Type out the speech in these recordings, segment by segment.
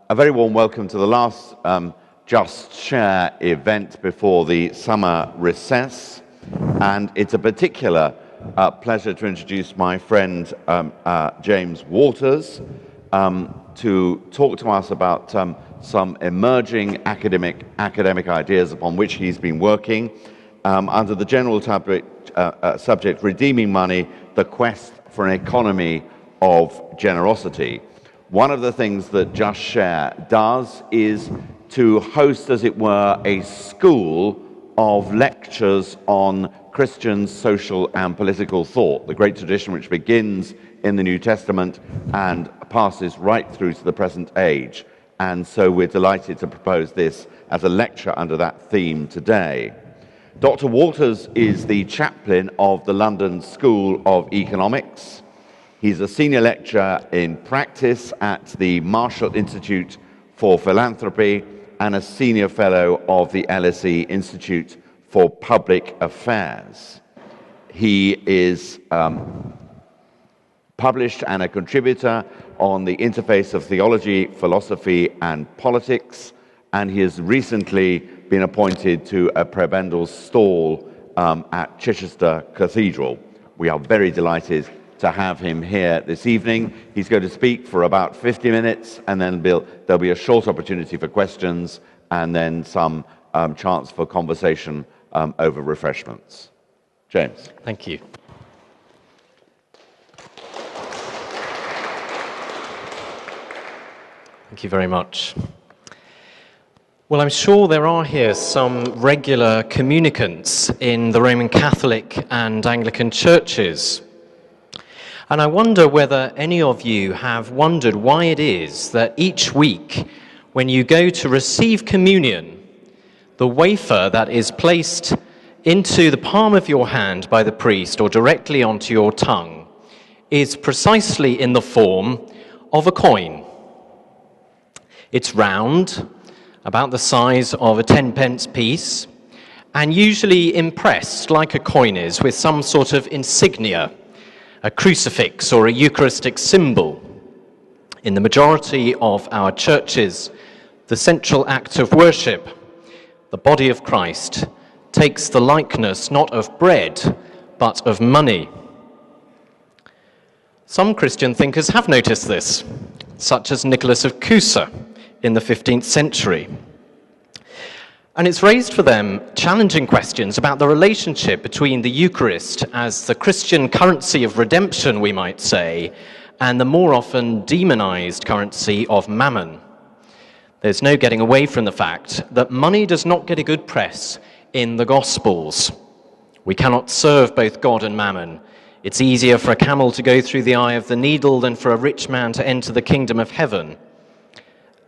A very warm welcome to the last JustShare event before the summer recess. And it's a particular pleasure to introduce my friend James Walters to talk to us about some emerging academic ideas upon which he's been working under the general subject Redeeming Money, the Quest for an Economy of Generosity. One of the things that JustShare does is to host, as it were, a school of lectures on Christian social and political thought, the great tradition which begins in the New Testament and passes right through to the present age. And so we're delighted to propose this as a lecture under that theme today. Dr. Walters is the chaplain of the London School of Economics. He's a senior lecturer in practice at the Marshall Institute for Philanthropy and a senior fellow of the LSE Institute for Public Affairs. He is published and a contributor on the interface of theology, philosophy, and politics, and he has recently been appointed to a prebendal stall at Chichester Cathedral. We are very delighted to have him here this evening. He's going to speak for about 50 minutes, and then there'll be a short opportunity for questions, and then some chance for conversation over refreshments. James. Thank you. Thank you very much. Well, I'm sure there are here some regular communicants in the Roman Catholic and Anglican churches. And I wonder whether any of you have wondered why it is that each week when you go to receive communion, the wafer that is placed into the palm of your hand by the priest or directly onto your tongue is precisely in the form of a coin. It's round, about the size of a 10-pence piece, and usually impressed, like a coin is, with some sort of insignia, a crucifix or a Eucharistic symbol. In the majority of our churches, the central act of worship, the body of Christ, takes the likeness not of bread, but of money. Some Christian thinkers have noticed this, such as Nicholas of Cusa in the 15th century. And it's raised for them challenging questions about the relationship between the Eucharist as the Christian currency of redemption, we might say, and the more often demonized currency of mammon. There's no getting away from the fact that money does not get a good press in the Gospels. We cannot serve both God and mammon. It's easier for a camel to go through the eye of the needle than for a rich man to enter the kingdom of heaven.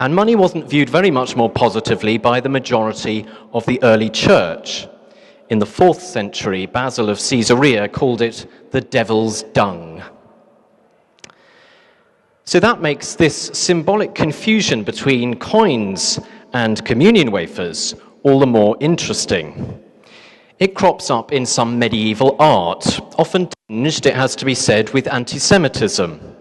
And money wasn't viewed very much more positively by the majority of the early church. In the 4th century, Basil of Caesarea called it the devil's dung. So that makes this symbolic confusion between coins and communion wafers all the more interesting. It crops up in some medieval art, often tinged, it has to be said, with anti-Semitism.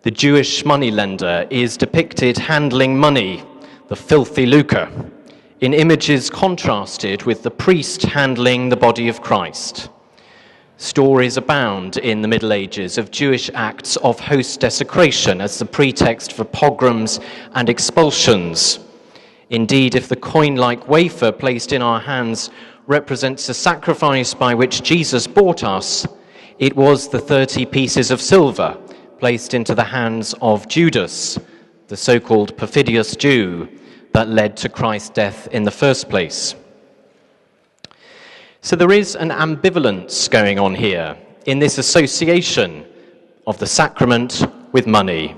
The Jewish moneylender is depicted handling money, the filthy lucre, in images contrasted with the priest handling the body of Christ. Stories abound in the Middle Ages of Jewish acts of host desecration as the pretext for pogroms and expulsions. Indeed, if the coin-like wafer placed in our hands represents a sacrifice by which Jesus bought us, it was the 30 pieces of silver placed into the hands of Judas, the so-called perfidious Jew, that led to Christ's death in the first place. So there is an ambivalence going on here in this association of the sacrament with money.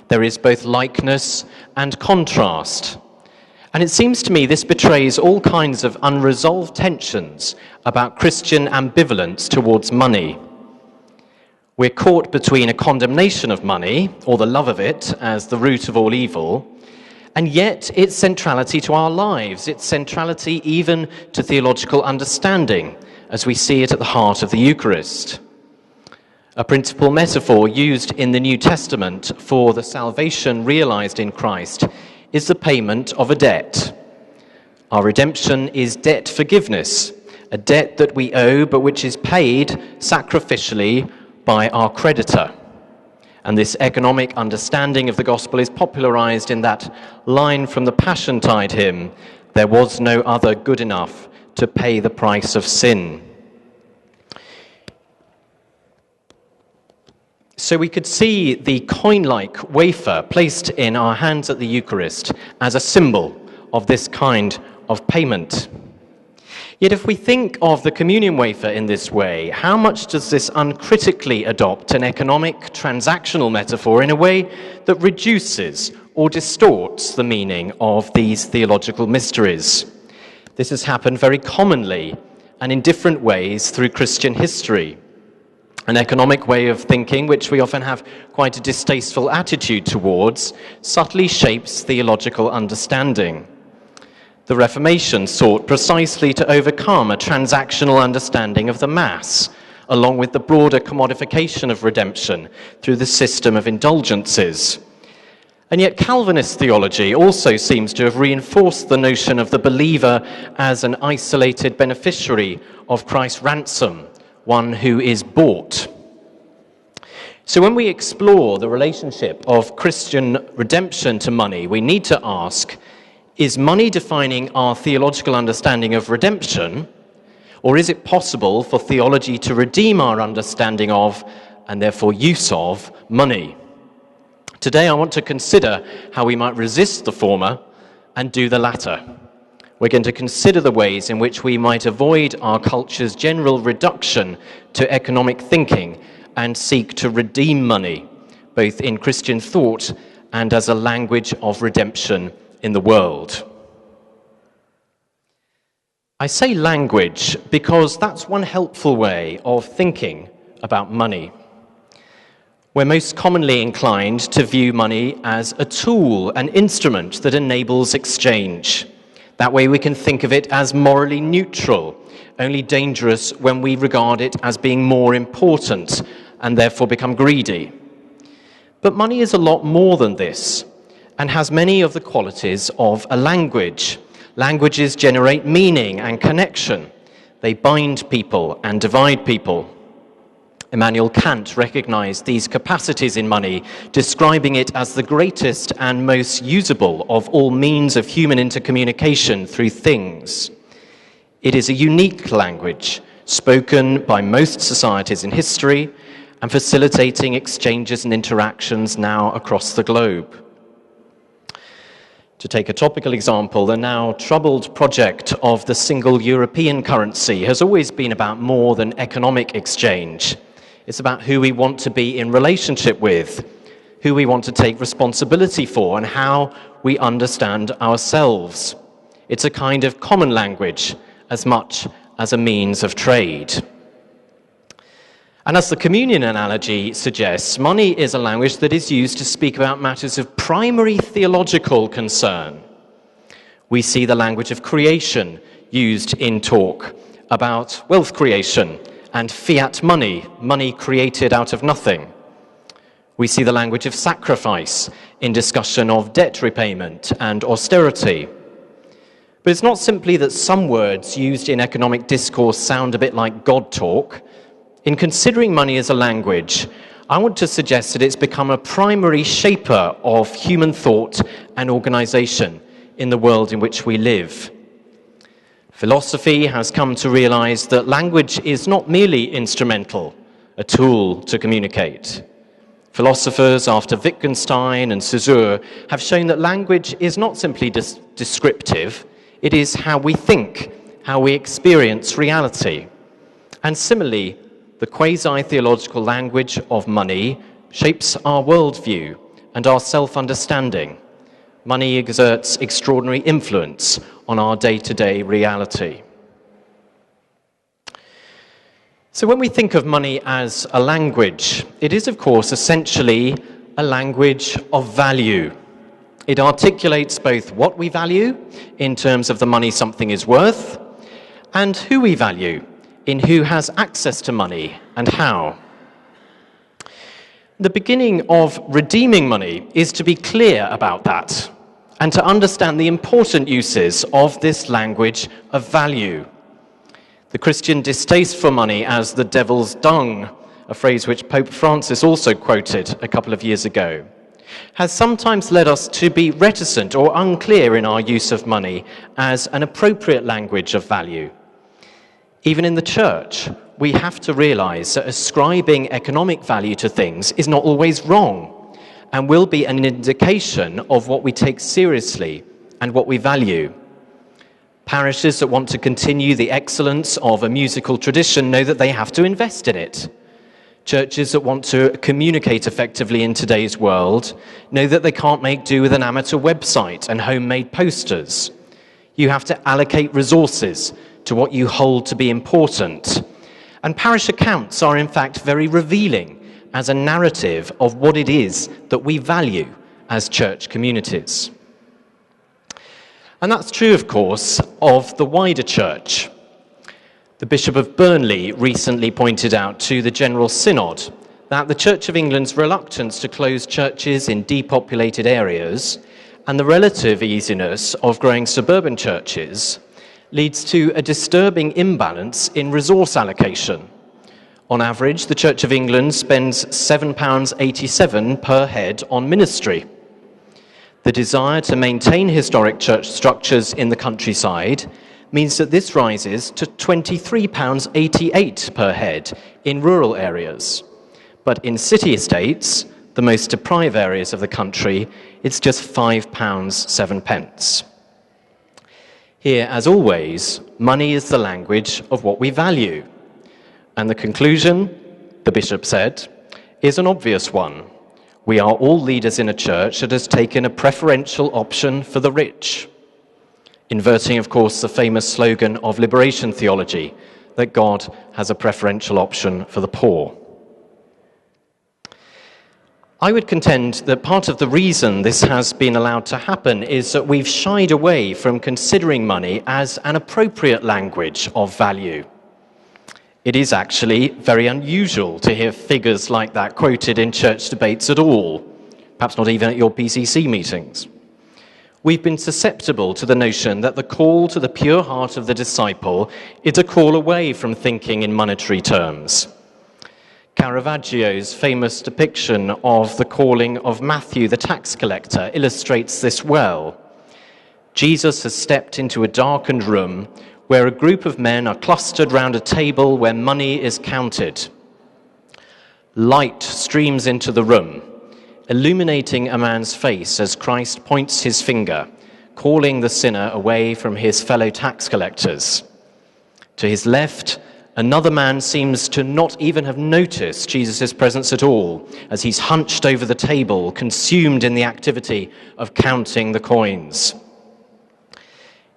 There is both likeness and contrast. And it seems to me this betrays all kinds of unresolved tensions about Christian ambivalence towards money. We're caught between a condemnation of money, or the love of it, as the root of all evil, and yet its centrality to our lives, its centrality even to theological understanding, as we see it at the heart of the Eucharist. A principal metaphor used in the New Testament for the salvation realized in Christ is the payment of a debt. Our redemption is debt forgiveness, a debt that we owe but which is paid sacrificially by our creditor. And this economic understanding of the gospel is popularized in that line from the Passiontide hymn, "There was no other good enough to pay the price of sin." So we could see the coin-like wafer placed in our hands at the Eucharist as a symbol of this kind of payment. Yet if we think of the communion wafer in this way, how much does this uncritically adopt an economic transactional metaphor in a way that reduces or distorts the meaning of these theological mysteries? This has happened very commonly and in different ways through Christian history. An economic way of thinking, which we often have quite a distasteful attitude towards, subtly shapes theological understanding. The Reformation sought precisely to overcome a transactional understanding of the Mass, along with the broader commodification of redemption through the system of indulgences. And yet Calvinist theology also seems to have reinforced the notion of the believer as an isolated beneficiary of Christ's ransom, one who is bought. So when we explore the relationship of Christian redemption to money, we need to ask, is money defining our theological understanding of redemption, or is it possible for theology to redeem our understanding of, and therefore use of, money? Today I want to consider how we might resist the former and do the latter. We're going to consider the ways in which we might avoid our culture's general reduction to economic thinking and seek to redeem money, both in Christian thought and as a language of redemption in the world. I say language because that's one helpful way of thinking about money. We're most commonly inclined to view money as a tool, an instrument that enables exchange. That way we can think of it as morally neutral, only dangerous when we regard it as being more important and therefore become greedy. But money is a lot more than this, and has many of the qualities of a language. Languages generate meaning and connection. They bind people and divide people. Immanuel Kant recognized these capacities in money, describing it as the greatest and most usable of all means of human intercommunication through things. It is a unique language, spoken by most societies in history, and facilitating exchanges and interactions now across the globe. To take a topical example, the now troubled project of the single European currency has always been about more than economic exchange. It's about who we want to be in relationship with, who we want to take responsibility for, and how we understand ourselves. It's a kind of common language as much as a means of trade. And as the communion analogy suggests, money is a language that is used to speak about matters of primary theological concern. We see the language of creation used in talk about wealth creation and fiat money, money created out of nothing. We see the language of sacrifice in discussion of debt repayment and austerity. But it's not simply that some words used in economic discourse sound a bit like God talk. In considering money as a language, I want to suggest that it's become a primary shaper of human thought and organization in the world in which we live. Philosophy has come to realize that language is not merely instrumental, a tool to communicate. Philosophers after Wittgenstein and Saussure have shown that language is not simply descriptive, it is how we think, how we experience reality. And similarly, the quasi-theological language of money shapes our worldview and our self-understanding. Money exerts extraordinary influence on our day-to-day reality. So when we think of money as a language, it is, of course, essentially a language of value. It articulates both what we value in terms of the money something is worth, and who we value in who has access to money and how. The beginning of redeeming money is to be clear about that. and to understand the important uses of this language of value. The Christian distaste for money as the devil's dung, a phrase which Pope Francis also quoted a couple of years ago, has sometimes led us to be reticent or unclear in our use of money as an appropriate language of value. Even in the church, we have to realize that ascribing economic value to things is not always wrong and will be an indication of what we take seriously and what we value. Parishes that want to continue the excellence of a musical tradition know that they have to invest in it. Churches that want to communicate effectively in today's world know that they can't make do with an amateur website and homemade posters. You have to allocate resources to what you hold to be important. And parish accounts are in fact very revealing as a narrative of what it is that we value as church communities. And that's true, of course, of the wider church. The Bishop of Burnley recently pointed out to the General Synod that the Church of England's reluctance to close churches in depopulated areas and the relative easiness of growing suburban churches leads to a disturbing imbalance in resource allocation. On average, the Church of England spends £7.87 per head on ministry. The desire to maintain historic church structures in the countryside means that this rises to £23.88 per head in rural areas. But in city estates, the most deprived areas of the country, it's just £5.07. Here, as always, money is the language of what we value. And the conclusion, the bishop said, is an obvious one. We are all leaders in a church that has taken a preferential option for the rich. Inverting, of course, the famous slogan of liberation theology, that God has a preferential option for the poor. I would contend that part of the reason this has been allowed to happen is that we've shied away from considering money as an appropriate language of value. It is actually very unusual to hear figures like that quoted in church debates at all, perhaps not even at your PCC meetings. We've been susceptible to the notion that the call to the pure heart of the disciple is a call away from thinking in monetary terms. Caravaggio's famous depiction of the calling of Matthew the tax collector illustrates this well. Jesus has stepped into a darkened room where a group of men are clustered round a table where money is counted. Light streams into the room, illuminating a man's face as Christ points his finger, calling the sinner away from his fellow tax collectors. To his left, another man seems to not even have noticed Jesus' presence at all, as he's hunched over the table, consumed in the activity of counting the coins.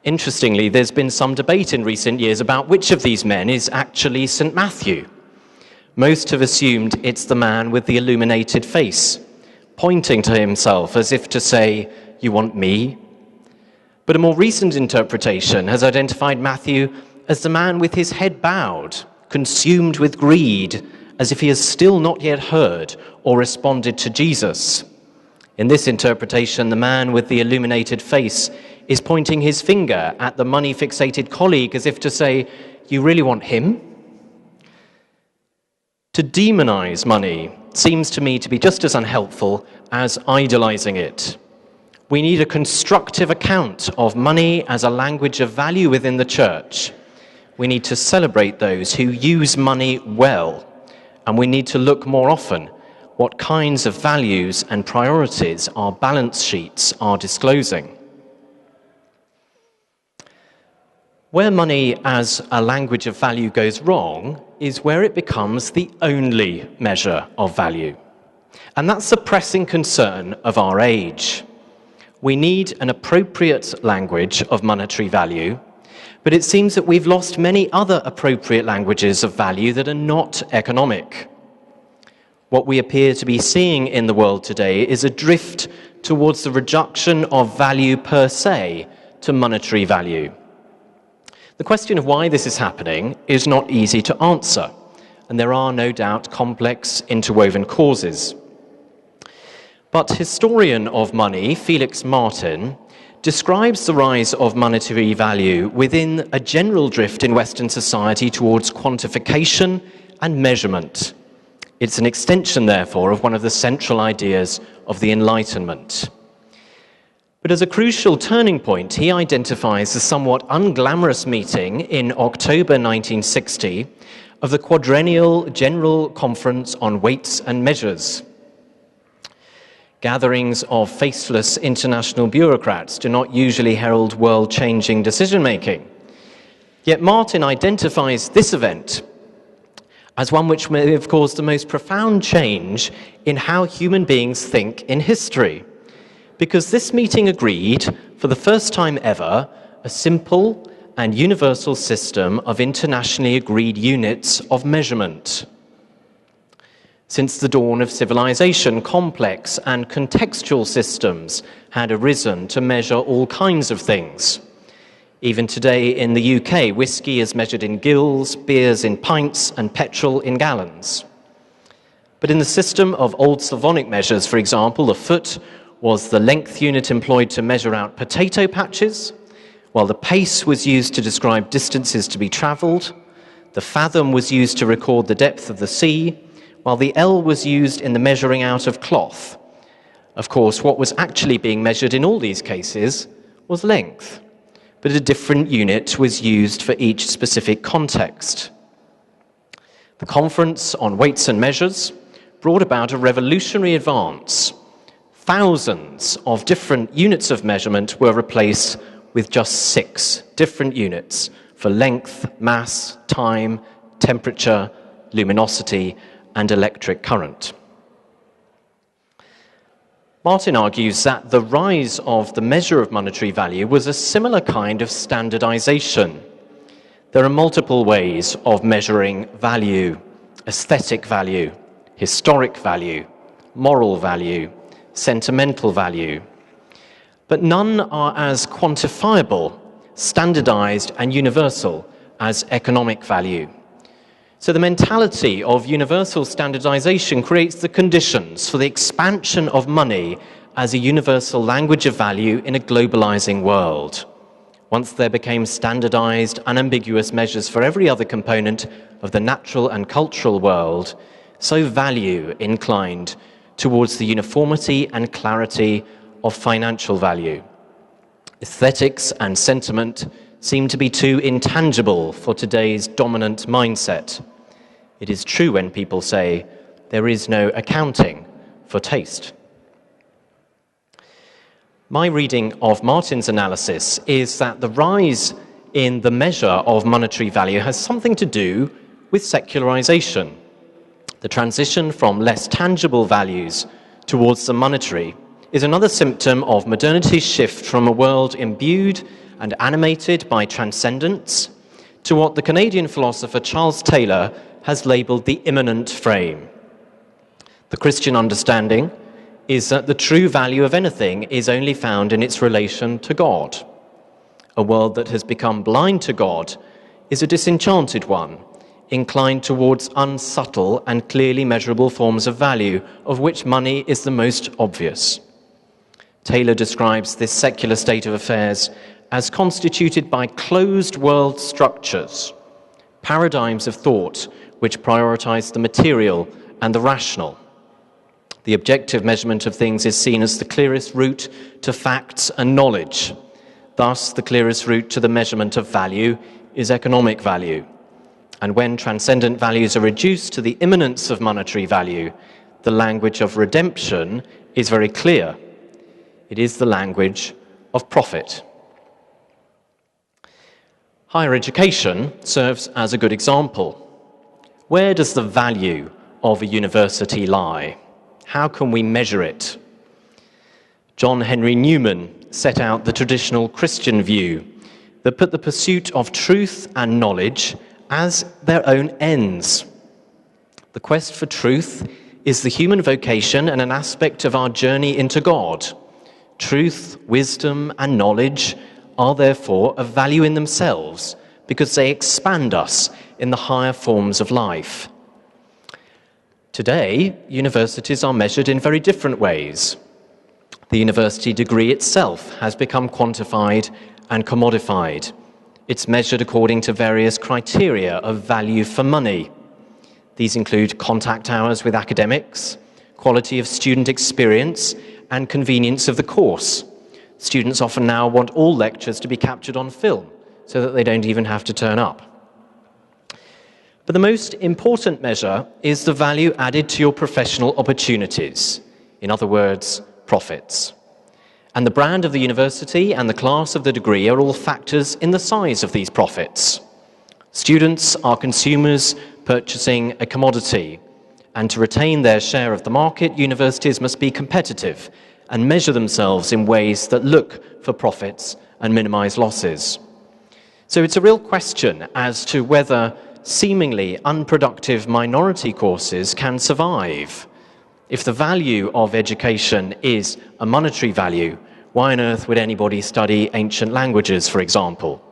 Interestingly, there's been some debate in recent years about which of these men is actually St. Matthew. Most have assumed it's the man with the illuminated face, pointing to himself as if to say, "You want me?" But a more recent interpretation has identified Matthew as the man with his head bowed, consumed with greed, as if he has still not yet heard or responded to Jesus. In this interpretation, the man with the illuminated face is pointing his finger at the money-fixated colleague as if to say, "You really want him?" To demonize money seems to me to be just as unhelpful as idolizing it. We need a constructive account of money as a language of value within the church. We need to celebrate those who use money well, and we need to look more often what kinds of values and priorities our balance sheets are disclosing. Where money as a language of value goes wrong is where it becomes the only measure of value. And that's the pressing concern of our age. We need an appropriate language of monetary value, but it seems that we've lost many other appropriate languages of value that are not economic. What we appear to be seeing in the world today is a drift towards the reduction of value per se to monetary value. The question of why this is happening is not easy to answer, and there are no doubt complex interwoven causes. But historian of money, Felix Martin, describes the rise of monetary value within a general drift in Western society towards quantification and measurement. It's an extension, therefore, of one of the central ideas of the Enlightenment. But as a crucial turning point, he identifies the somewhat unglamorous meeting in October 1960 of the Quadrennial General Conference on Weights and Measures. Gatherings of faceless international bureaucrats do not usually herald world-changing decision-making. Yet Martin identifies this event as one which may have caused the most profound change in how human beings think in history, because this meeting agreed, for the first time ever, a simple and universal system of internationally agreed units of measurement. Since the dawn of civilization, complex and contextual systems had arisen to measure all kinds of things. Even today in the UK, whiskey is measured in gills, beers in pints, and petrol in gallons. But in the system of Old Slavonic measures, for example, the foot was the length unit employed to measure out potato patches, while the pace was used to describe distances to be travelled, the fathom was used to record the depth of the sea, while the ell was used in the measuring out of cloth. Of course, what was actually being measured in all these cases was length, but a different unit was used for each specific context. The Conference on Weights and Measures brought about a revolutionary advance. Thousands of different units of measurement were replaced with just 6 different units for length, mass, time, temperature, luminosity, and electric current. Martin argues that the rise of the measure of monetary value was a similar kind of standardization. There are multiple ways of measuring value: aesthetic value, historic value, moral value, sentimental value. But none are as quantifiable, standardized, and universal as economic value. So the mentality of universal standardization creates the conditions for the expansion of money as a universal language of value in a globalizing world. Once there became standardized, unambiguous measures for every other component of the natural and cultural world, so value inclined towards the uniformity and clarity of financial value. Aesthetics and sentiment seem to be too intangible for today's dominant mindset. It is true when people say there is no accounting for taste. My reading of Martin's analysis is that the rise in the measure of monetary value has something to do with secularization. The transition from less tangible values towards the monetary is another symptom of modernity's shift from a world imbued and animated by transcendence to what the Canadian philosopher Charles Taylor has labelled the immanent frame. The Christian understanding is that the true value of anything is only found in its relation to God. A world that has become blind to God is a disenchanted one, inclined towards unsubtle and clearly measurable forms of value, of which money is the most obvious. Taylor describes this secular state of affairs as constituted by closed world structures, paradigms of thought which prioritize the material and the rational. The objective measurement of things is seen as the clearest route to facts and knowledge. Thus, the clearest route to the measurement of value is economic value. And when transcendent values are reduced to the immanence of monetary value, the language of redemption is very clear. It is the language of profit. Higher education serves as a good example. Where does the value of a university lie? How can we measure it? John Henry Newman set out the traditional Christian view that put the pursuit of truth and knowledge as their own ends. The quest for truth is the human vocation and an aspect of our journey into God. Truth, wisdom, and knowledge are therefore of value in themselves because they expand us in the higher forms of life. Today, universities are measured in very different ways. The university degree itself has become quantified and commodified. It's measured according to various criteria of value for money. These include contact hours with academics, quality of student experience, and convenience of the course. Students often now want all lectures to be captured on film so that they don't even have to turn up. But the most important measure is the value added to your professional opportunities. In other words, profits. And the brand of the university and the class of the degree are all factors in the size of these profits. Students are consumers purchasing a commodity, and to retain their share of the market, universities must be competitive and measure themselves in ways that look for profits and minimize losses. So it's a real question as to whether seemingly unproductive minority courses can survive. If the value of education is a monetary value, why on earth would anybody study ancient languages, for example?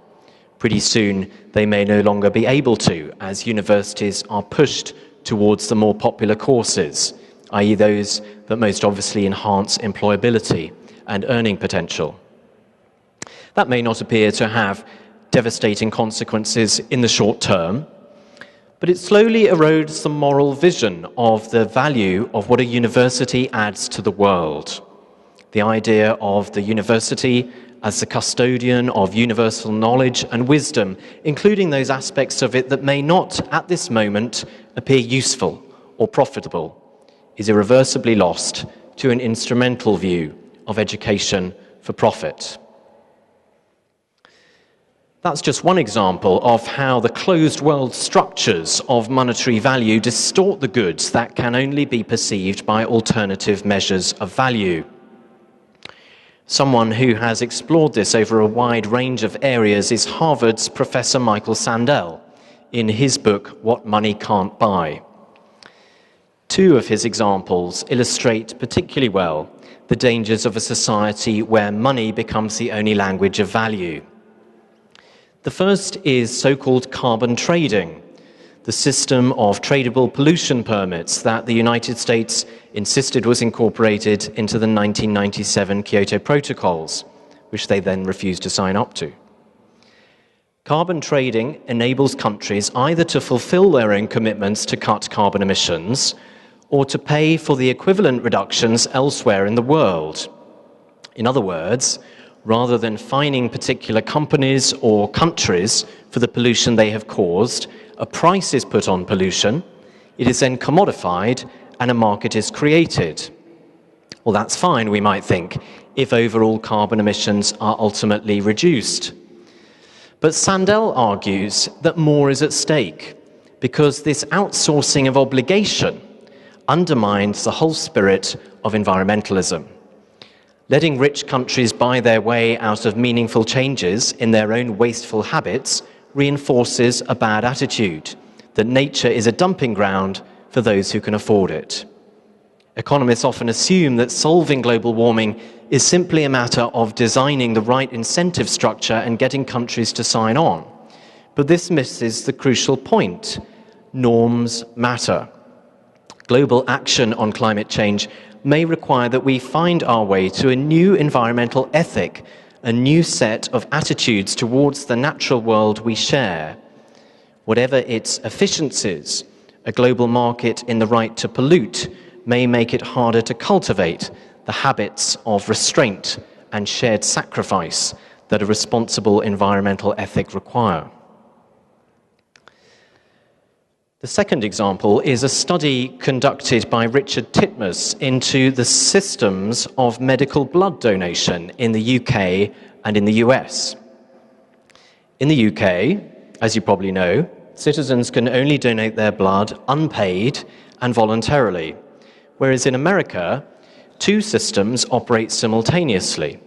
Pretty soon they may no longer be able to, as universities are pushed towards the more popular courses, i.e. those that most obviously enhance employability and earning potential. That may not appear to have devastating consequences in the short term, but it slowly erodes the moral vision of the value of what a university adds to the world. The idea of the university as the custodian of universal knowledge and wisdom, including those aspects of it that may not, at this moment, appear useful or profitable, is irreversibly lost to an instrumental view of education for profit. That's just one example of how the closed world structures of monetary value distort the goods that can only be perceived by alternative measures of value. Someone who has explored this over a wide range of areas is Harvard's Professor Michael Sandel in his book, What Money Can't Buy. Two of his examples illustrate particularly well the dangers of a society where money becomes the only language of value. The first is so-called carbon trading, the system of tradable pollution permits that the United States insisted was incorporated into the 1997 Kyoto Protocols, which they then refused to sign up to. Carbon trading enables countries either to fulfill their own commitments to cut carbon emissions or to pay for the equivalent reductions elsewhere in the world. In other words, rather than fining particular companies or countries for the pollution they have caused, a price is put on pollution, it is then commodified, and a market is created. Well, that's fine, we might think, if overall carbon emissions are ultimately reduced. But Sandel argues that more is at stake, because this outsourcing of obligation undermines the whole spirit of environmentalism. Letting rich countries buy their way out of meaningful changes in their own wasteful habits reinforces a bad attitude, that nature is a dumping ground for those who can afford it. Economists often assume that solving global warming is simply a matter of designing the right incentive structure and getting countries to sign on. But this misses the crucial point. Norms matter. Global action on climate change may require that we find our way to a new environmental ethic, a new set of attitudes towards the natural world we share. Whatever its efficiencies, a global market in the right to pollute may make it harder to cultivate the habits of restraint and shared sacrifice that a responsible environmental ethic require. The second example is a study conducted by Richard Titmuss into the systems of medical blood donation in the UK and in the US. In the UK, as you probably know, citizens can only donate their blood unpaid and voluntarily, whereas in America, two systems operate simultaneously,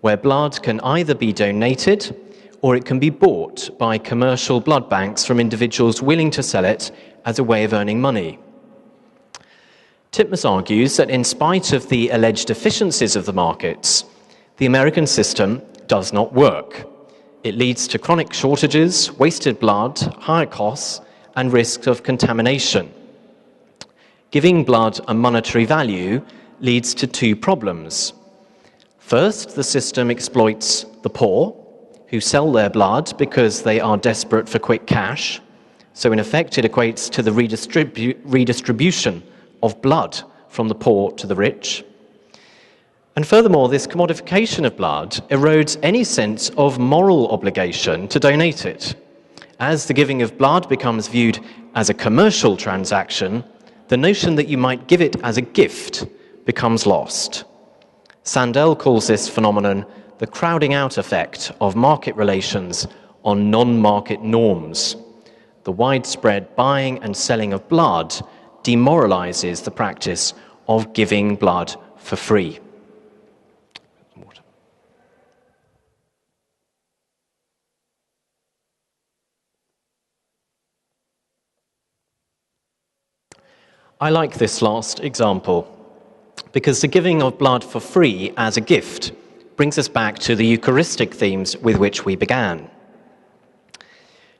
where blood can either be donated or it can be bought by commercial blood banks from individuals willing to sell it as a way of earning money. Titmuss argues that in spite of the alleged deficiencies of the markets, the American system does not work. It leads to chronic shortages, wasted blood, higher costs, and risks of contamination. Giving blood a monetary value leads to two problems. First, the system exploits the poor, who sell their blood because they are desperate for quick cash. So in effect, it equates to the redistribution of blood from the poor to the rich. And furthermore, this commodification of blood erodes any sense of moral obligation to donate it. As the giving of blood becomes viewed as a commercial transaction, the notion that you might give it as a gift becomes lost. Sandel calls this phenomenon the crowding out effect of market relations on non-market norms. The widespread buying and selling of blood demoralizes the practice of giving blood for free. I like this last example because the giving of blood for free as a gift brings us back to the Eucharistic themes with which we began.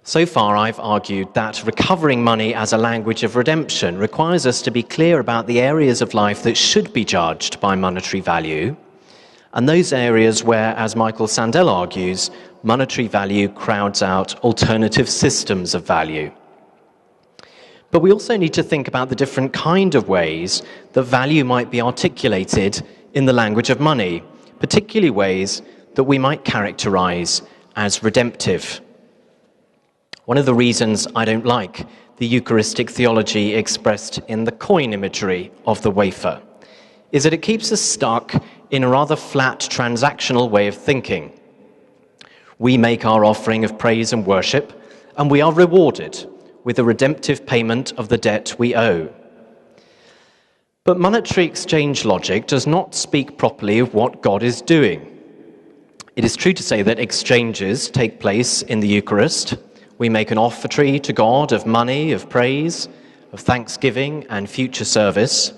So far, I've argued that recovering money as a language of redemption requires us to be clear about the areas of life that should be judged by monetary value, and those areas where, as Michael Sandel argues, monetary value crowds out alternative systems of value. But we also need to think about the different kind of ways that value might be articulated in the language of money, particularly ways that we might characterize as redemptive. One of the reasons I don't like the Eucharistic theology expressed in the coin imagery of the wafer is that it keeps us stuck in a rather flat transactional way of thinking. We make our offering of praise and worship, and we are rewarded with a redemptive payment of the debt we owe. But monetary exchange logic does not speak properly of what God is doing. It is true to say that exchanges take place in the Eucharist. We make an offertory to God of money, of praise, of thanksgiving and future service.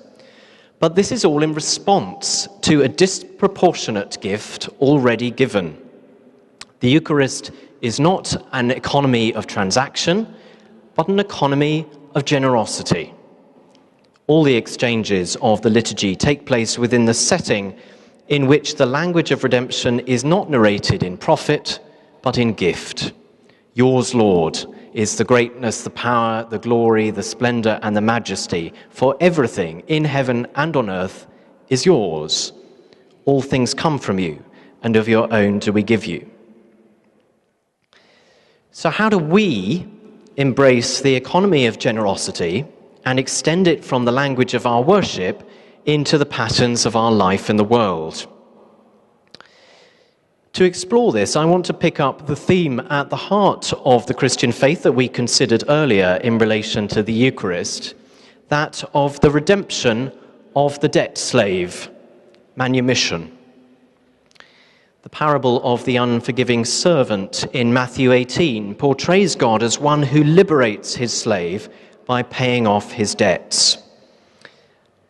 But this is all in response to a disproportionate gift already given. The Eucharist is not an economy of transaction, but an economy of generosity. All the exchanges of the liturgy take place within the setting in which the language of redemption is not narrated in profit, but in gift. Yours, Lord, is the greatness, the power, the glory, the splendor, and the majesty, for everything in heaven and on earth is yours. All things come from you, and of your own do we give you. So how do we embrace the economy of generosity and extend it from the language of our worship into the patterns of our life in the world? To explore this, I want to pick up the theme at the heart of the Christian faith that we considered earlier in relation to the Eucharist, that of the redemption of the debt slave, manumission. The parable of the unforgiving servant in Matthew 18 portrays God as one who liberates his slave by paying off his debts.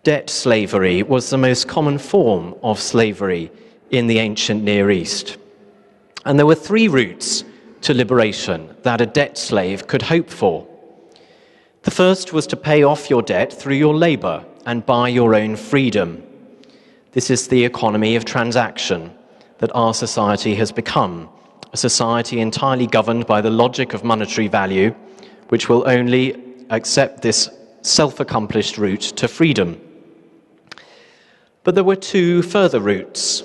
Debt slavery was the most common form of slavery in the ancient Near East. And there were three routes to liberation that a debt slave could hope for. The first was to pay off your debt through your labor and buy your own freedom. This is the economy of transaction that our society has become, a society entirely governed by the logic of monetary value, which will only accept this self-accomplished route to freedom. But there were two further routes.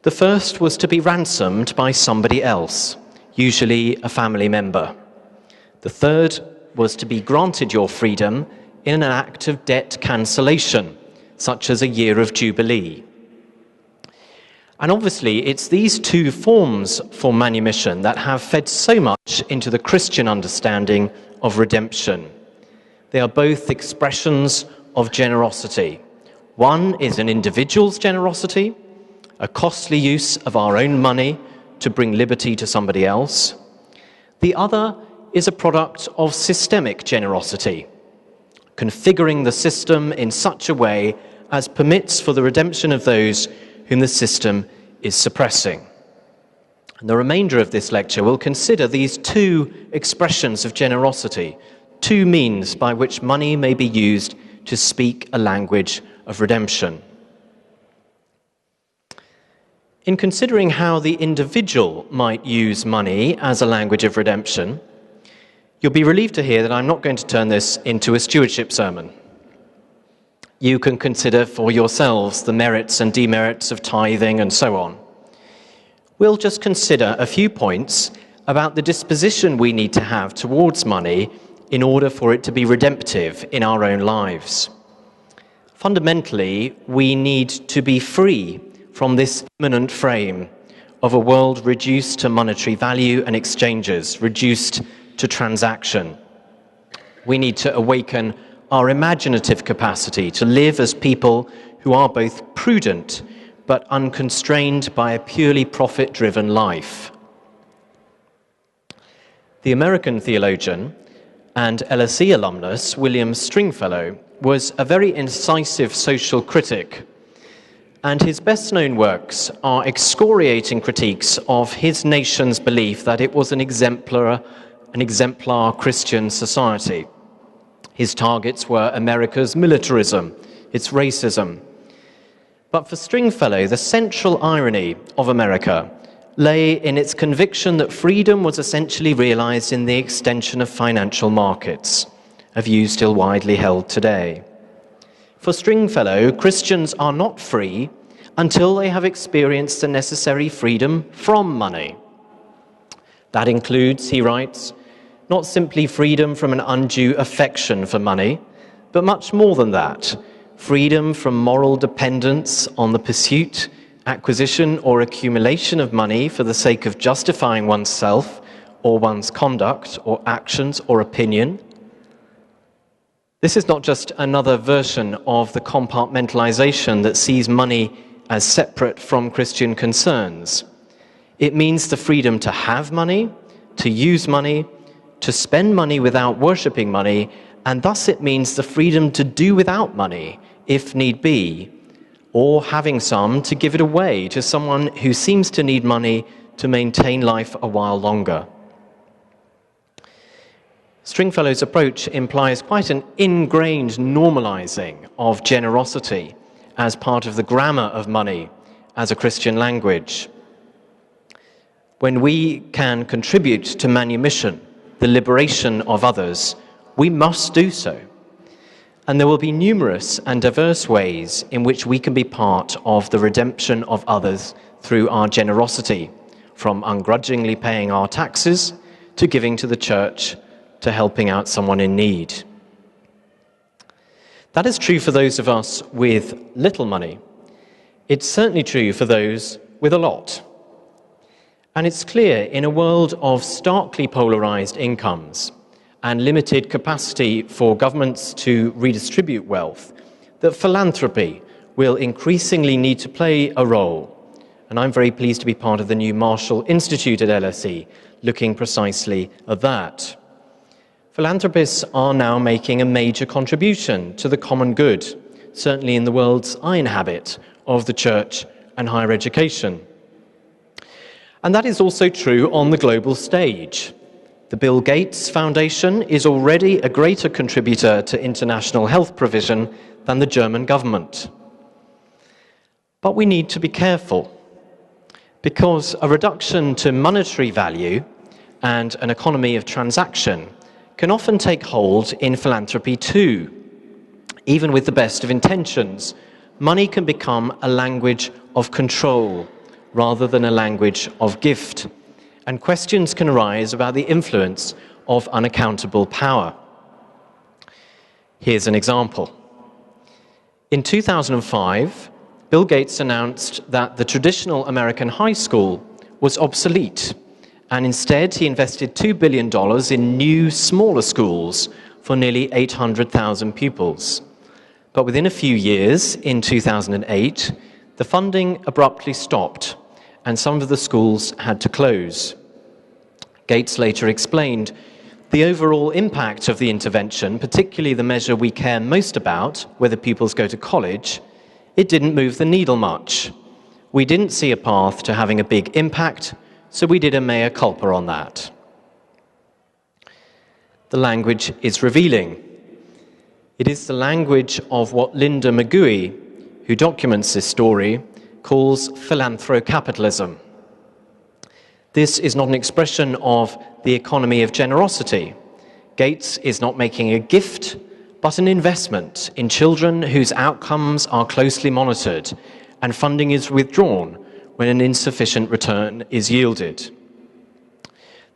The first was to be ransomed by somebody else, usually a family member. The third was to be granted your freedom in an act of debt cancellation, such as a year of jubilee. And obviously, it's these two forms for manumission that have fed so much into the Christian understanding of redemption. They are both expressions of generosity. One is an individual's generosity, a costly use of our own money to bring liberty to somebody else. The other is a product of systemic generosity, configuring the system in such a way as permits for the redemption of those whom the system is suppressing. And the remainder of this lecture will consider these two expressions of generosity, two means by which money may be used to speak a language of redemption. In considering how the individual might use money as a language of redemption, you'll be relieved to hear that I'm not going to turn this into a stewardship sermon. You can consider for yourselves the merits and demerits of tithing and so on. We'll just consider a few points about the disposition we need to have towards money in order for it to be redemptive in our own lives. Fundamentally, we need to be free from this immanent frame of a world reduced to monetary value and exchanges, reduced to transaction. We need to awaken our imaginative capacity to live as people who are both prudent but unconstrained by a purely profit-driven life. The American theologian and LSE alumnus William Stringfellow was a very incisive social critic, and his best-known works are excoriating critiques of his nation's belief that it was an exemplar Christian society. His targets were America's militarism, its racism. But for Stringfellow, the central irony of America lay in its conviction that freedom was essentially realized in the extension of financial markets, a view still widely held today. For Stringfellow, Christians are not free until they have experienced the necessary freedom from money. That includes, he writes, not simply freedom from an undue affection for money, but much more than that, freedom from moral dependence on the pursuit, acquisition, or accumulation of money for the sake of justifying oneself or one's conduct or actions or opinion. This is not just another version of the compartmentalization that sees money as separate from Christian concerns. It means the freedom to have money, to use money, to spend money without worshipping money, and thus it means the freedom to do without money, if need be, or having some to give it away to someone who seems to need money to maintain life a while longer. Stringfellow's approach implies quite an ingrained normalizing of generosity as part of the grammar of money as a Christian language. When we can contribute to manumission, the liberation of others, we must do so. And there will be numerous and diverse ways in which we can be part of the redemption of others through our generosity, from ungrudgingly paying our taxes to giving to the church to helping out someone in need. That is true for those of us with little money. It's certainly true for those with a lot. And it's clear in a world of starkly polarized incomes and limited capacity for governments to redistribute wealth that philanthropy will increasingly need to play a role. And I'm very pleased to be part of the new Marshall Institute at LSE, looking precisely at that. Philanthropists are now making a major contribution to the common good, certainly in the worlds I inhabit, of the church and higher education. And that is also true on the global stage. The Bill Gates Foundation is already a greater contributor to international health provision than the German government. But we need to be careful, because a reduction to monetary value and an economy of transaction can often take hold in philanthropy too. Even with the best of intentions, money can become a language of control rather than a language of gift, and questions can arise about the influence of unaccountable power. Here's an example. In 2005, Bill Gates announced that the traditional American high school was obsolete, and instead he invested $2 billion in new, smaller schools for nearly 800,000 pupils. But within a few years, in 2008, the funding abruptly stopped, and some of the schools had to close. Gates later explained, the overall impact of the intervention, particularly the measure we care most about, whether pupils go to college, it didn't move the needle much. We didn't see a path to having a big impact, so we did a mea culpa on that. The language is revealing. It is the language of what Linda McGooey, who documents this story, calls philanthrocapitalism. This is not an expression of the economy of generosity. Gates is not making a gift, but an investment in children whose outcomes are closely monitored, and funding is withdrawn when an insufficient return is yielded.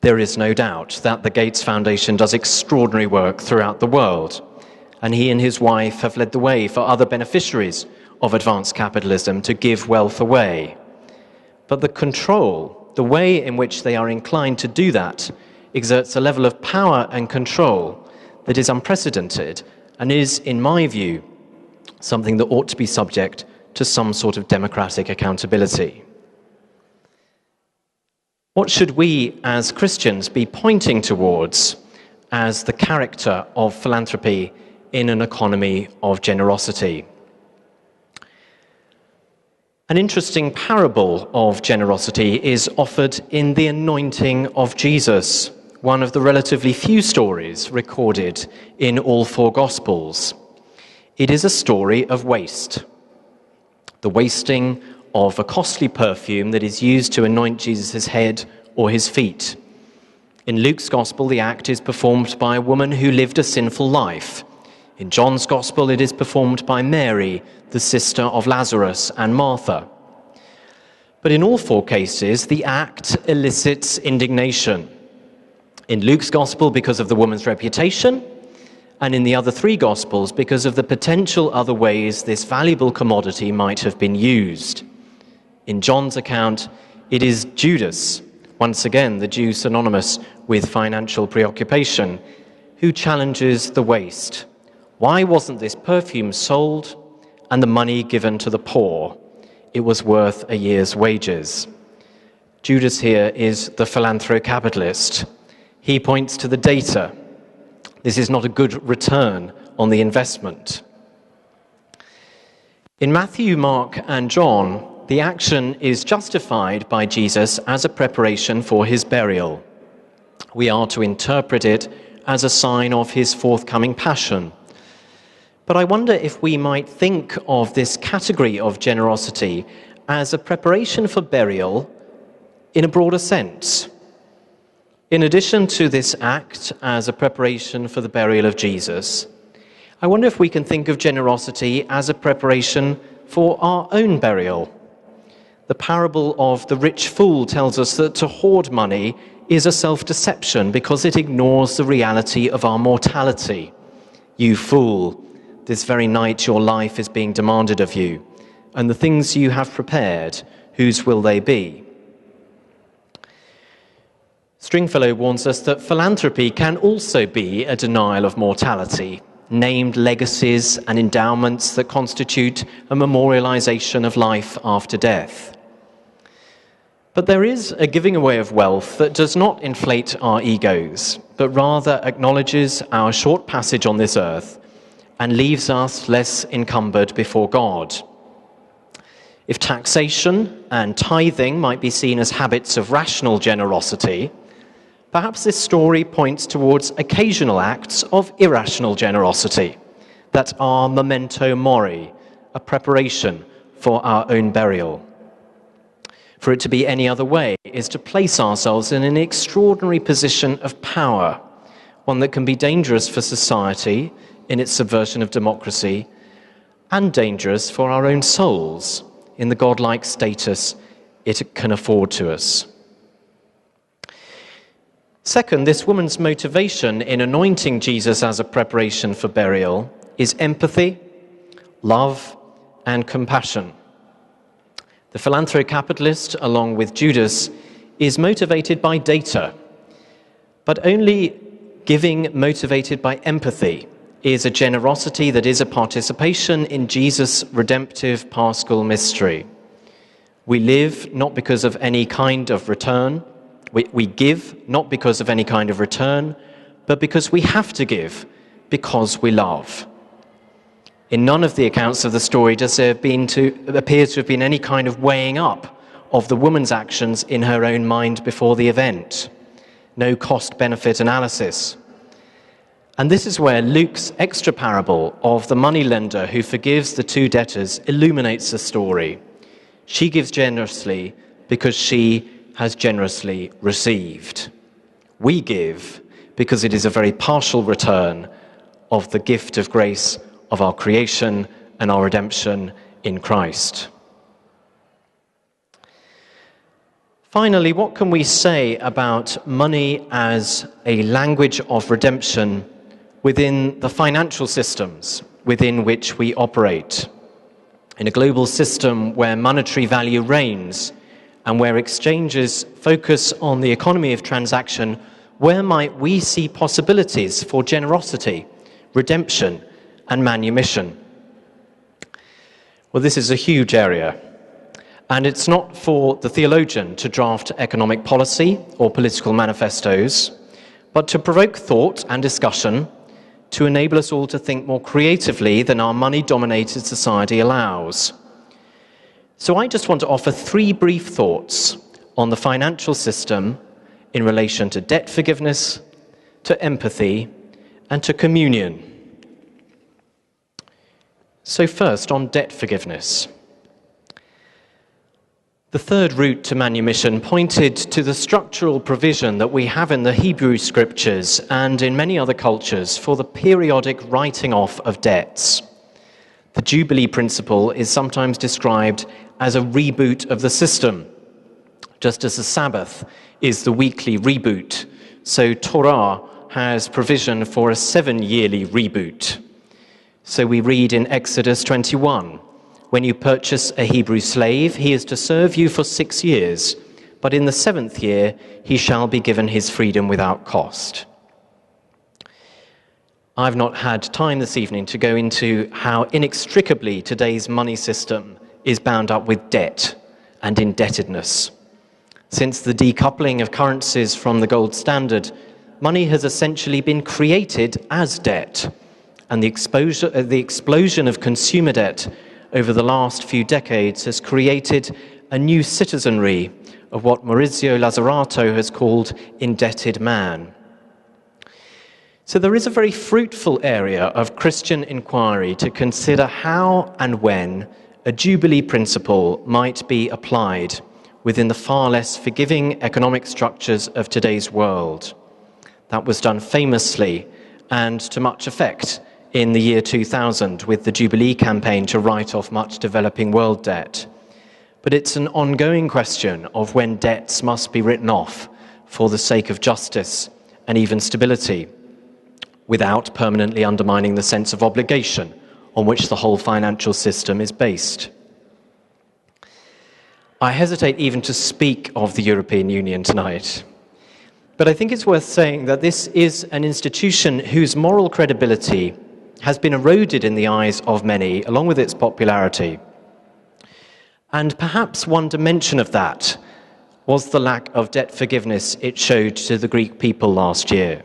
There is no doubt that the Gates Foundation does extraordinary work throughout the world, and he and his wife have led the way for other beneficiaries of advanced capitalism to give wealth away. But the control, the way in which they are inclined to do that, exerts a level of power and control that is unprecedented and is, in my view, something that ought to be subject to some sort of democratic accountability. What should we as Christians be pointing towards as the character of philanthropy in an economy of generosity? An interesting parable of generosity is offered in the anointing of Jesus, one of the relatively few stories recorded in all four Gospels. It is a story of waste, the wasting of a costly perfume that is used to anoint Jesus' head or his feet. In Luke's Gospel, the act is performed by a woman who lived a sinful life. In John's Gospel, it is performed by Mary, the sister of Lazarus and Martha. But in all four cases, the act elicits indignation. In Luke's Gospel, because of the woman's reputation, and in the other three Gospels, because of the potential other ways this valuable commodity might have been used. In John's account, it is Judas, once again the Jew synonymous with financial preoccupation, who challenges the waste. Why wasn't this perfume sold and the money given to the poor? It was worth a year's wages. Judas here is the philanthrocapitalist. He points to the data. This is not a good return on the investment. In Matthew, Mark, and John, the action is justified by Jesus as a preparation for his burial. We are to interpret it as a sign of his forthcoming passion. But I wonder if we might think of this category of generosity as a preparation for burial in a broader sense. In addition to this act as a preparation for the burial of Jesus, I wonder if we can think of generosity as a preparation for our own burial. The parable of the rich fool tells us that to hoard money is a self-deception because it ignores the reality of our mortality. You fool, this very night your life is being demanded of you, and the things you have prepared, whose will they be? Stringfellow warns us that philanthropy can also be a denial of mortality, named legacies and endowments that constitute a memorialization of life after death. But there is a giving away of wealth that does not inflate our egos, but rather acknowledges our short passage on this earth and leaves us less encumbered before God. If taxation and tithing might be seen as habits of rational generosity, perhaps this story points towards occasional acts of irrational generosity that are memento mori, a preparation for our own burial. For it to be any other way is to place ourselves in an extraordinary position of power, one that can be dangerous for society in its subversion of democracy, and dangerous for our own souls in the godlike status it can afford to us. Second, this woman's motivation in anointing Jesus as a preparation for burial is empathy, love, and compassion. The philanthrocapitalist, along with Judas, is motivated by data, but only giving motivated by empathy is a generosity that is a participation in Jesus' redemptive paschal mystery. We live not because of any kind of return. We give not because of any kind of return, but because we have to give, because we love. In none of the accounts of the story does there appear to have been any kind of weighing up of the woman's actions in her own mind before the event. No cost-benefit analysis. And this is where Luke's extra parable of the moneylender who forgives the two debtors illuminates the story. She gives generously because she has generously received. We give because it is a very partial return of the gift of grace of our creation and our redemption in Christ. Finally, what can we say about money as a language of redemption within the financial systems within which we operate? In a global system where monetary value reigns and where exchanges focus on the economy of transaction, where might we see possibilities for generosity, redemption, and manumission? Well, this is a huge area, and it's not for the theologian to draft economic policy or political manifestos, but to provoke thought and discussion, to enable us all to think more creatively than our money-dominated society allows. So I just want to offer 3 brief thoughts on the financial system in relation to debt forgiveness, to empathy, and to communion. So first, on debt forgiveness. The third route to manumission pointed to the structural provision that we have in the Hebrew scriptures and in many other cultures for the periodic writing off of debts. The Jubilee principle is sometimes described as a reboot of the system, just as the Sabbath is the weekly reboot. So Torah has provision for a 7-yearly reboot. So we read in Exodus 21, when you purchase a Hebrew slave, he is to serve you for 6 years, but in the 7th year he shall be given his freedom without cost. I've not had time this evening to go into how inextricably today's money system is bound up with debt and indebtedness. Since the decoupling of currencies from the gold standard, money has essentially been created as debt, and the explosion of consumer debt over the last few decades has created a new citizenry of what Maurizio Lazzarato has called indebted man. So there is a very fruitful area of Christian inquiry to consider how and when a Jubilee principle might be applied within the far less forgiving economic structures of today's world. That was done famously and to much effect in the year 2000 with the Jubilee campaign to write off much developing world debt. But it's an ongoing question of when debts must be written off for the sake of justice and even stability, without permanently undermining the sense of obligation on which the whole financial system is based. I hesitate even to speak of the European Union tonight, but I think it's worth saying that this is an institution whose moral credibility has been eroded in the eyes of many, along with its popularity. And perhaps one dimension of that was the lack of debt forgiveness it showed to the Greek people last year.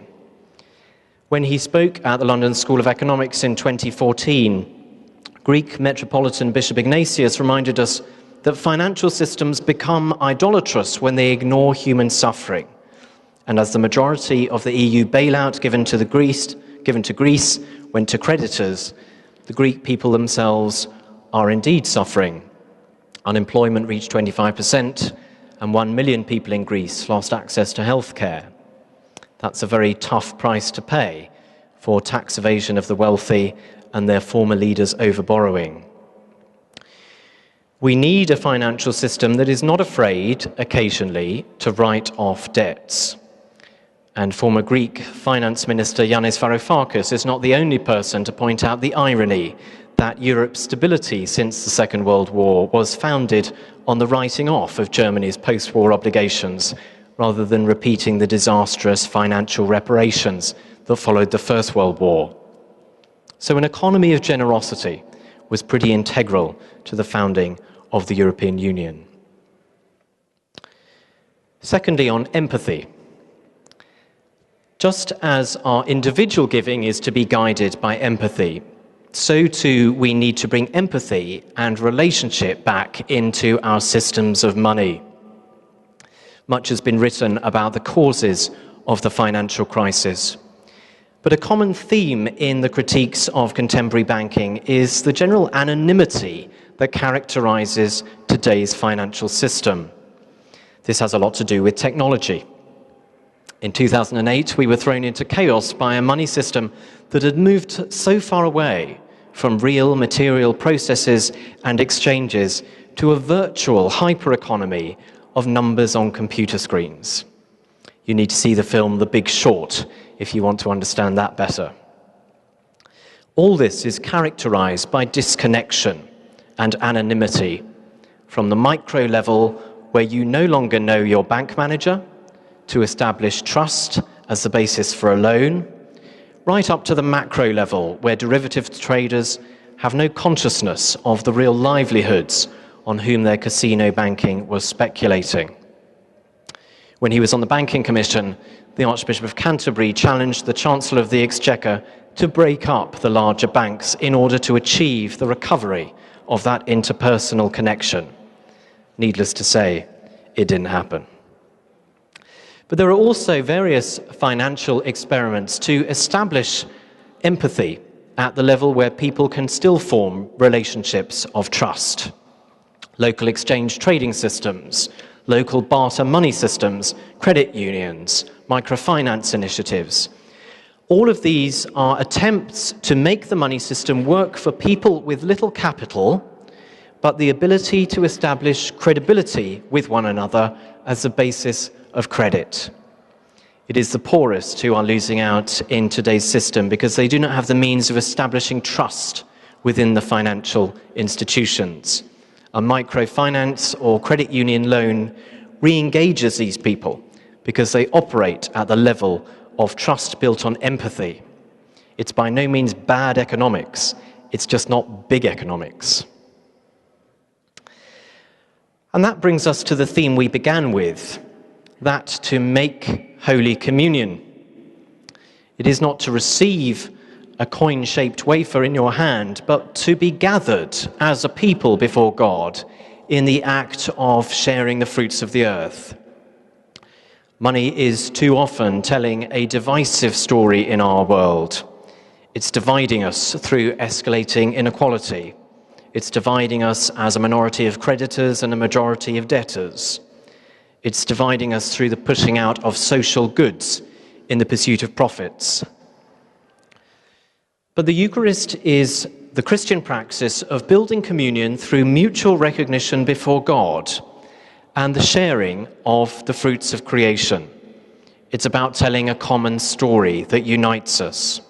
When he spoke at the London School of Economics in 2014, Greek Metropolitan Bishop Ignatius reminded us that financial systems become idolatrous when they ignore human suffering. And as the majority of the EU bailout given to Greece went to creditors, the Greek people themselves are indeed suffering. Unemployment reached 25%, and 1 million people in Greece lost access to healthcare. That's a very tough price to pay for tax evasion of the wealthy and their former leaders overborrowing. We need a financial system that is not afraid, occasionally, to write off debts. And former Greek Finance Minister Yanis Varoufakis is not the only person to point out the irony that Europe's stability since the Second World War was founded on the writing off of Germany's post-war obligations, rather than repeating the disastrous financial reparations that followed the First World War. So an economy of generosity was pretty integral to the founding of the European Union. Secondly, on empathy. Just as our individual giving is to be guided by empathy, so too we need to bring empathy and relationship back into our systems of money. Much has been written about the causes of the financial crisis, but a common theme in the critiques of contemporary banking is the general anonymity that characterizes today's financial system. This has a lot to do with technology. In 2008, we were thrown into chaos by a money system that had moved so far away from real material processes and exchanges to a virtual hyper-economy of numbers on computer screens. You need to see the film The Big Short if you want to understand that better. All this is characterized by disconnection and anonymity, from the micro level where you no longer know your bank manager, to establish trust as the basis for a loan, right up to the macro level where derivatives traders have no consciousness of the real livelihoods on whom their casino banking was speculating. When he was on the Banking Commission, the Archbishop of Canterbury challenged the Chancellor of the Exchequer to break up the larger banks in order to achieve the recovery of that interpersonal connection. Needless to say, it didn't happen. But there are also various financial experiments to establish empathy at the level where people can still form relationships of trust. Local exchange trading systems, local barter money systems, credit unions, microfinance initiatives. All of these are attempts to make the money system work for people with little capital, but the ability to establish credibility with one another as the basis of credit. It is the poorest who are losing out in today's system because they do not have the means of establishing trust within the financial institutions. A microfinance or credit union loan re-engages these people because they operate at the level of trust built on empathy. It's by no means bad economics, it's just not big economics. And that brings us to the theme we began with, that to make Holy Communion. It is not to receive a coin-shaped wafer in your hand, but to be gathered as a people before God in the act of sharing the fruits of the earth. Money is too often telling a divisive story in our world. It's dividing us through escalating inequality. It's dividing us as a minority of creditors and a majority of debtors. It's dividing us through the pushing out of social goods in the pursuit of profits. But the Eucharist is the Christian praxis of building communion through mutual recognition before God and the sharing of the fruits of creation. It's about telling a common story that unites us.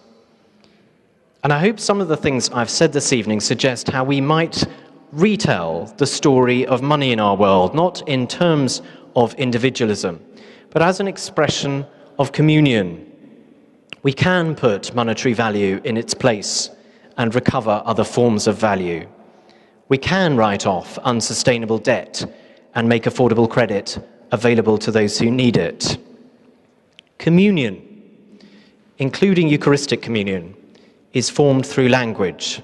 And I hope some of the things I've said this evening suggest how we might retell the story of money in our world, not in terms of individualism, but as an expression of communion. We can put monetary value in its place and recover other forms of value. We can write off unsustainable debt and make affordable credit available to those who need it. Communion, including Eucharistic communion, is formed through language.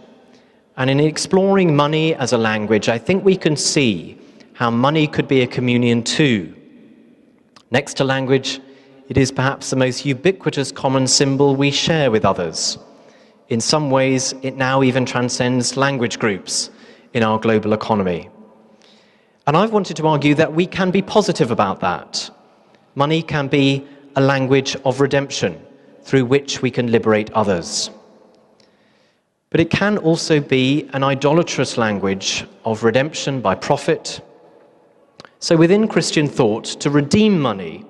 And in exploring money as a language, I think we can see how money could be a communion too. Next to language, it is perhaps the most ubiquitous common symbol we share with others. In some ways, it now even transcends language groups in our global economy. And I've wanted to argue that we can be positive about that. Money can be a language of redemption through which we can liberate others. But it can also be an idolatrous language of redemption by profit. So within Christian thought, to redeem money,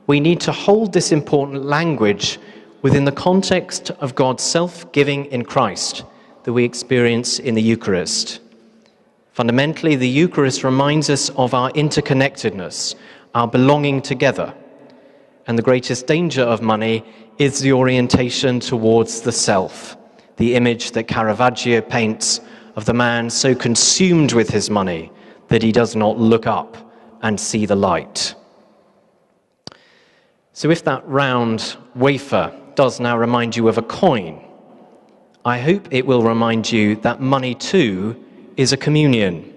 we need to hold this important language within the context of God's self-giving in Christ that we experience in the Eucharist. Fundamentally, the Eucharist reminds us of our interconnectedness, our belonging together. And the greatest danger of money is the orientation towards the self, the image that Caravaggio paints of the man so consumed with his money that he does not look up and see the light. So if that round wafer does now remind you of a coin, I hope it will remind you that money too is a communion,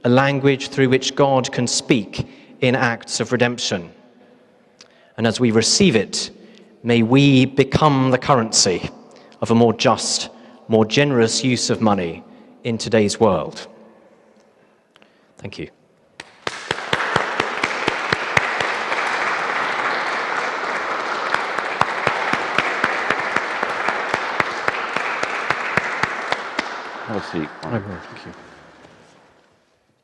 a language through which God can speak in acts of redemption. And as we receive it, may we become the currency of a more just, more generous use of money in today's world. Thank you. Have a seat. I will, thank you.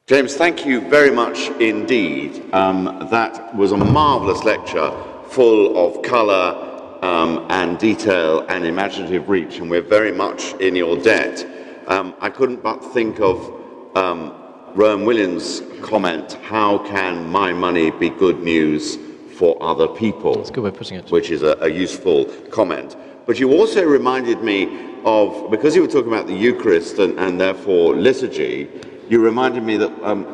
James, thank you very much indeed. That was a marvellous lecture full of colour and detail and imaginative reach, and we're very much in your debt. I couldn't but think of Rowan Williams' comment, how can my money be good news for other people? That's a good way of putting it. Which is a useful comment. But you also reminded me of, because you were talking about the Eucharist and therefore liturgy, you reminded me that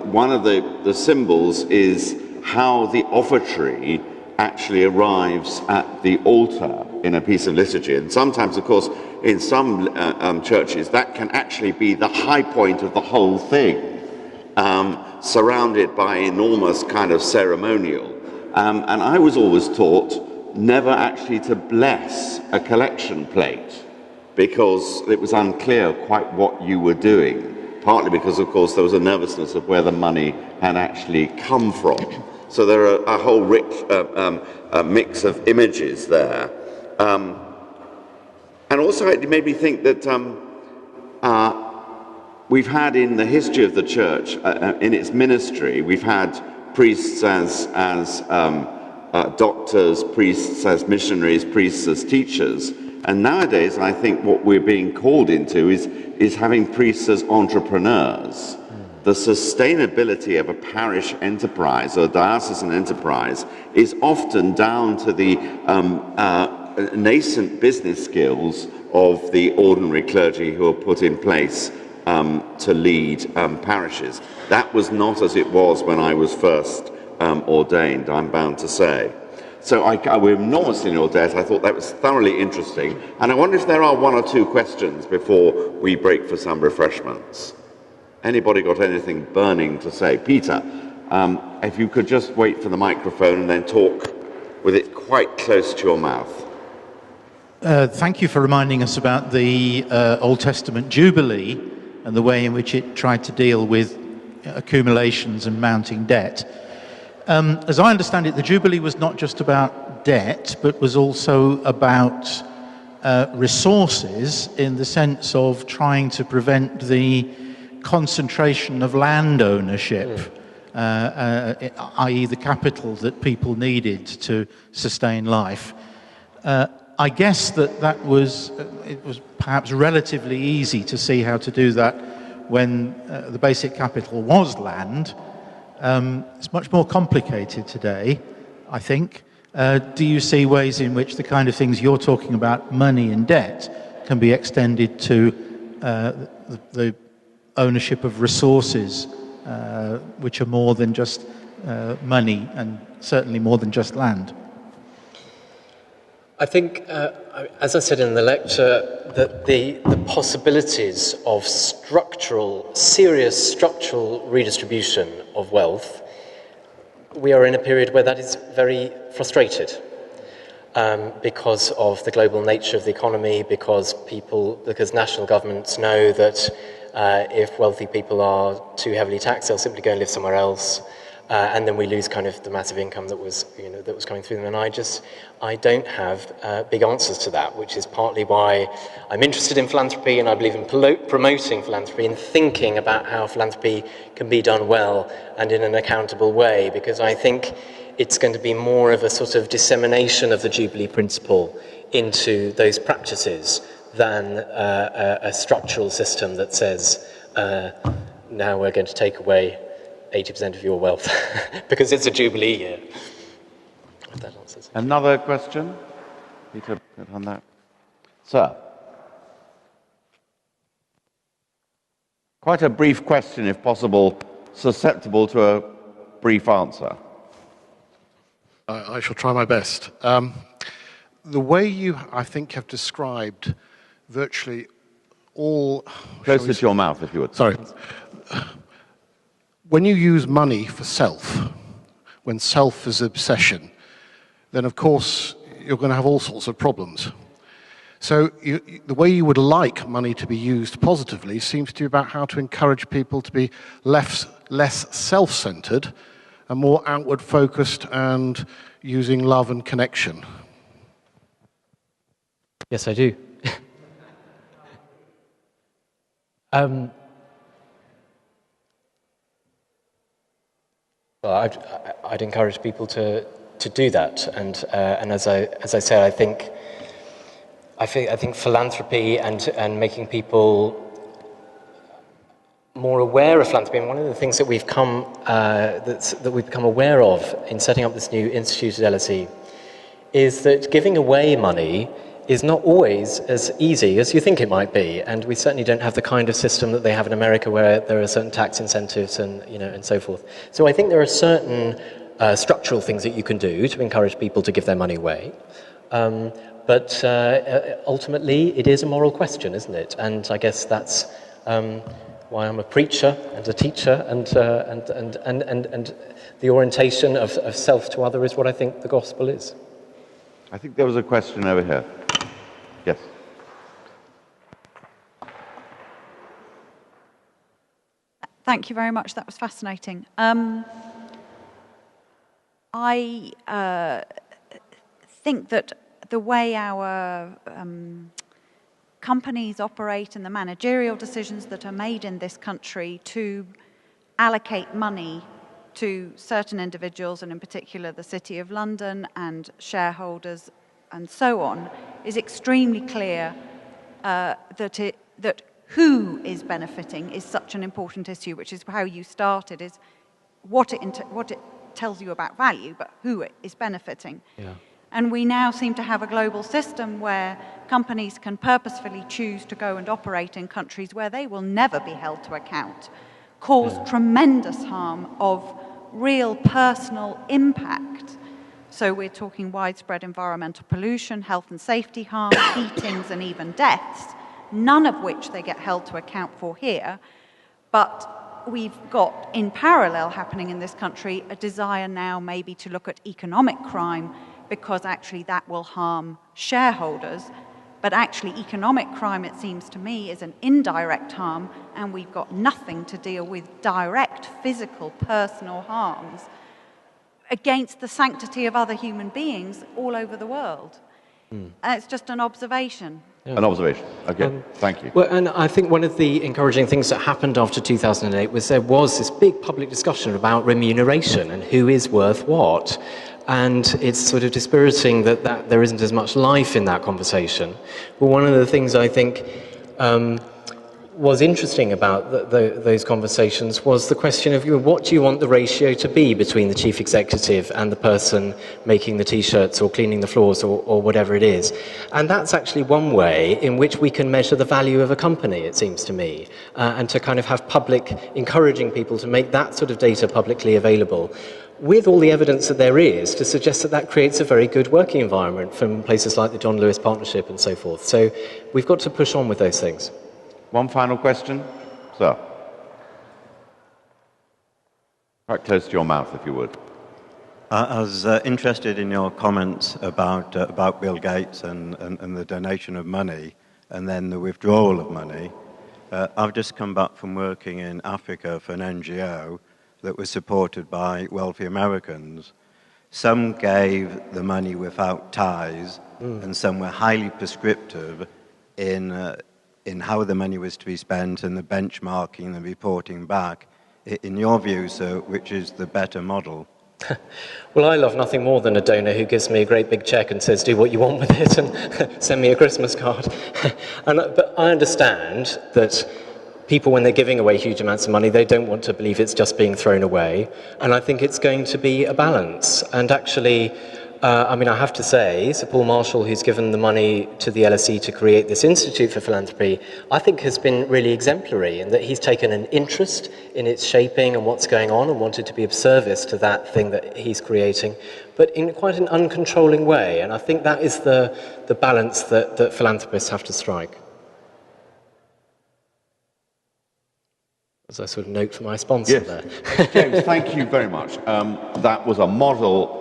one of the symbols is how the offertory actually arrives at the altar in a piece of liturgy. And sometimes, of course, in some churches, that can actually be the high point of the whole thing, surrounded by enormous kind of ceremonial. And I was always taught never actually to bless a collection plate, because it was unclear quite what you were doing, partly because, of course, there was a nervousness of where the money had actually come from. So there are a whole rich mix of images there. And also it made me think that we've had in the history of the church, in its ministry, we've had priests as doctors, priests as missionaries, priests as teachers. And nowadays, I think what we're being called into is having priests as entrepreneurs. The sustainability of a parish enterprise or a diocesan enterprise is often down to the nascent business skills of the ordinary clergy who are put in place to lead parishes. That was not as it was when I was first ordained, I'm bound to say. So we're enormously in your debt. I thought that was thoroughly interesting. And I wonder if there are one or two questions before we break for some refreshments. Anybody got anything burning to say? Peter, if you could just wait for the microphone and then talk with it quite close to your mouth. Thank you for reminding us about the Old Testament Jubilee and the way in which it tried to deal with accumulations and mounting debt. As I understand it, the Jubilee was not just about debt, but was also about resources, in the sense of trying to prevent the concentration of land ownership, i.e. the capital that people needed to sustain life. I guess that it was perhaps relatively easy to see how to do that when the basic capital was land. It's much more complicated today, I think. Do you see ways in which the kind of things you're talking about, money and debt, can be extended to the ownership of resources, which are more than just money, and certainly more than just land? I think, as I said in the lecture, that the possibilities of serious structural redistribution of wealth, we are in a period where that is very frustrated because of the global nature of the economy, because national governments know that if wealthy people are too heavily taxed, they'll simply go and live somewhere else. And then we lose kind of the massive income that was coming through them. And I don't have big answers to that, which is partly why I'm interested in philanthropy, and I believe in promoting philanthropy and thinking about how philanthropy can be done well and in an accountable way, because I think it's going to be more of a sort of dissemination of the Jubilee principle into those practices than a structural system that says, now we're going to take away 80% of your wealth, because it's a Jubilee year. If that answers. Another question? Peter, on that. Sir. Quite a brief question, if possible, susceptible to a brief answer. I shall try my best. The way you, I think, have described virtually all... Closer to your mouth, if you would. Sorry. When you use money for self, when self is obsession, then of course you're going to have all sorts of problems. So the way you would like money to be used positively seems to be about how to encourage people to be less self-centered and more outward-focused and using love and connection. Yes, I do. Well, I'd encourage people to do that, and as I said, I think philanthropy and making people more aware of philanthropy, and one of the things that we've become aware of in setting up this new institute at LSE is that giving away money is not always as easy as you think it might be, and we certainly don't have the kind of system that they have in America where there are certain tax incentives and so forth. So I think there are certain structural things that you can do to encourage people to give their money away. But ultimately, it is a moral question, isn't it? And I guess that's why I'm a preacher and a teacher, and the orientation of self to other is what I think the gospel is. I think there was a question over here. Yes. Thank you very much. That was fascinating. I think that the way our companies operate and the managerial decisions that are made in this country to allocate money to certain individuals, and in particular the City of London and shareholders and so on, is extremely clear that who is benefiting is such an important issue, which is how you started, is what it tells you about value, but who is benefiting. Yeah. And we now seem to have a global system where companies can purposefully choose to go and operate in countries where they will never be held to account, cause tremendous harm of real personal impact. So we're talking widespread environmental pollution, health and safety harm, beatings and even deaths, none of which they get held to account for here. But we've got, in parallel happening in this country, a desire now maybe to look at economic crime, because actually that will harm shareholders. But actually economic crime, it seems to me, is an indirect harm, and we've got nothing to deal with direct physical personal harms against the sanctity of other human beings all over the world. It's just an observation. Yeah. An observation. Okay, thank you. Well, and I think one of the encouraging things that happened after 2008 was there was this big public discussion about remuneration and who is worth what. And it's sort of dispiriting that there isn't as much life in that conversation. But one of the things I think was interesting about those conversations was the question of, what do you want the ratio to be between the chief executive and the person making the T-shirts or cleaning the floors or whatever it is. And that's actually one way in which we can measure the value of a company, it seems to me, and to kind of have encouraging people to make that sort of data publicly available, with all the evidence that there is to suggest that creates a very good working environment from places like the John Lewis Partnership and so forth. So we've got to push on with those things. One final question, sir. Right close to your mouth, if you would. I was interested in your comments about Bill Gates and the donation of money and then the withdrawal of money. I've just come back from working in Africa for an NGO that was supported by wealthy Americans. Some gave the money without ties, and some were highly prescriptive in how the money was to be spent and the benchmarking and reporting back. In your view, sir, which is the better model? Well, I love nothing more than a donor who gives me a great big check and says, do what you want with it and send me a Christmas card. But I understand that people, when they're giving away huge amounts of money, they don't want to believe it's just being thrown away. And I think it's going to be a balance. And actually, I have to say, Sir Paul Marshall, who's given the money to the LSE to create this Institute for Philanthropy, I think has been really exemplary in that he's taken an interest in its shaping and what's going on and wanted to be of service to that thing that he's creating, but in quite an uncontrolling way. And I think that is the balance that philanthropists have to strike. As a sort of note for my sponsor there. James, thank you very much. That was a model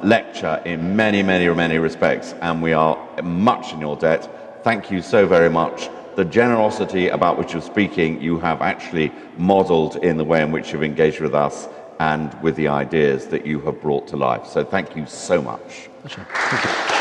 lecture in many respects, and we are much in your debt. Thank you so very much. The generosity about which you're speaking, you have actually modelled in the way in which you've engaged with us and with the ideas that you have brought to life. So thank you so much. Thank you.